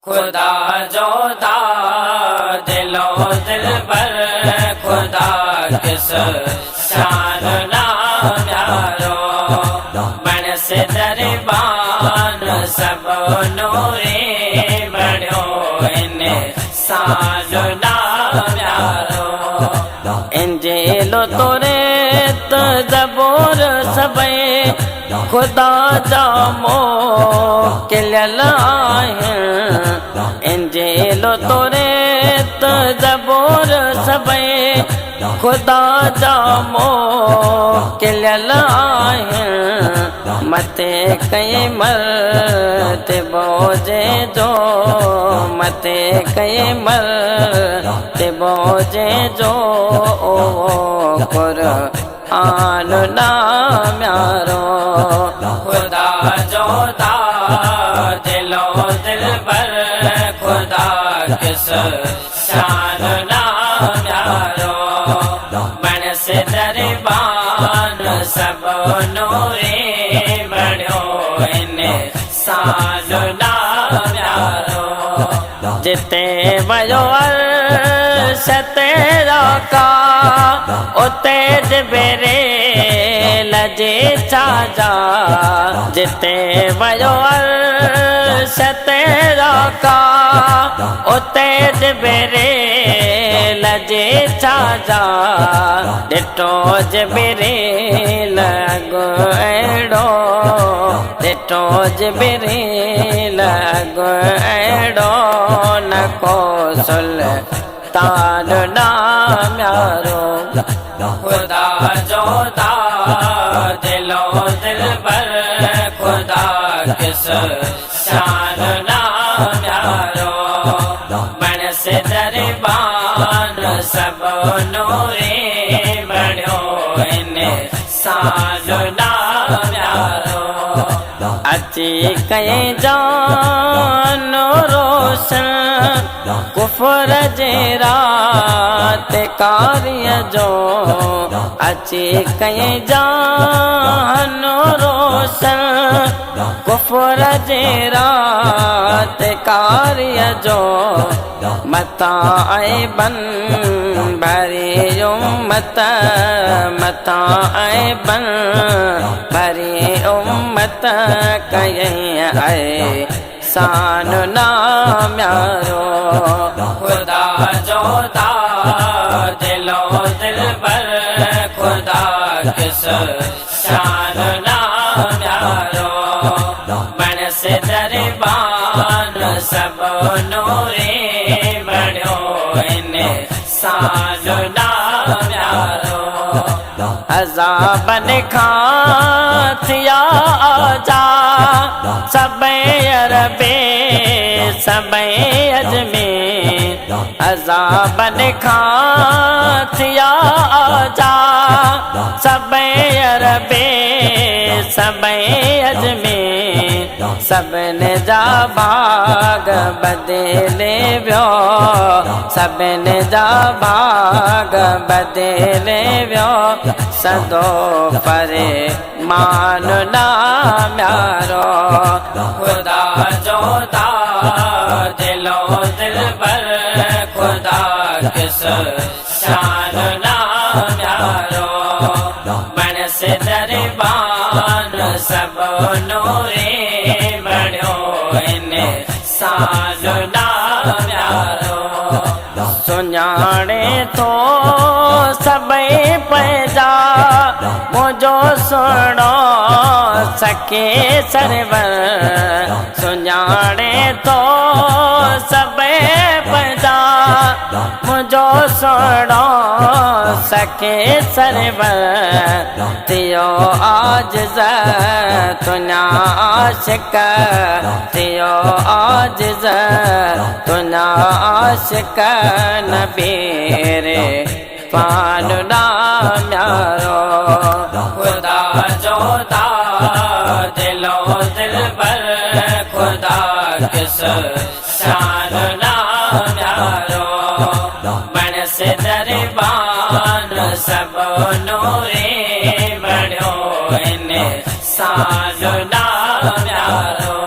खुदा जोता दिलो दिल पर खुदा किस शान ना प्यारो बन से दरबान सब नूरे बड़ो इन शान ना प्यारो इंजीलो तोरे तो ज़बूर सबे खुदा जामो किल्यल इंजीलो तोरे तो ज़बूर सबे खुदा जामो किल्यल मते कई मरते बोझे जो मते कई मरते बोझे जो कुरान ना म्यारो खुदा जोता दिलो दिल पर खुदा किस शान ना म्यारो बन से दरबान सब नूरे बड़ो इन शान ना म्यारो जिते वयो अर्शते रखा उते जबेरे लजे चाजा जिते वयो अर्शते रखा उते जबेरे लजे चाजा डिटो जबेरे लगो एड़ो डिटो जबेरे लगो एड़ो नको सुल्तान ना म्यारो खुदा जोता दिलो दिल पर खुदा किस शान ना म्यारो बन से दरबान सब नूरे बड़ो इन शान ना म्यारो अची कई जान रोशन कुफर जे रात कार्य जो अची कई जान रोशन कुफर जे रात कार्य जो मता आए बन भरी उम्मत मता आए बन भरी उम्मत कहीं आए शान ना म्यारो खुदा जोता दिलो दिल पर खुदा किस शान ना म्यारो बन से दरबान सब नूरे बड़ो इन शान ना म्यारो अज़ाबन खां थिया आजा सबे अरबे सबे अजमेर अज़ाबन खां थिया आजा सबे अरबे सबे अजमेर सबने जा भाग बदले व्यो सबने जा भाग बदले व्यो सदो परे मान ना म्यारो खुदा जोता दिलो दिल पर खुदा किस शान ना म्यारो बन से दरबान सब नूरे बड़ो इन शान ना म्यारो सुञाणे तो सबे पैजा मुझो सुनो सके सरवर सुञाणे तो सबे पैजा मुझो सुनो सके सरवर तियो आजिज़ तुना आशिक तियो आजिज़ तुना आशिक नबीरे पान ना म्यारो खुदा जोता दिलो दिल पर खुदा किस शान ना म्यारो बन से दरबान सब नूरे बड़ो इन शान ना म्यारो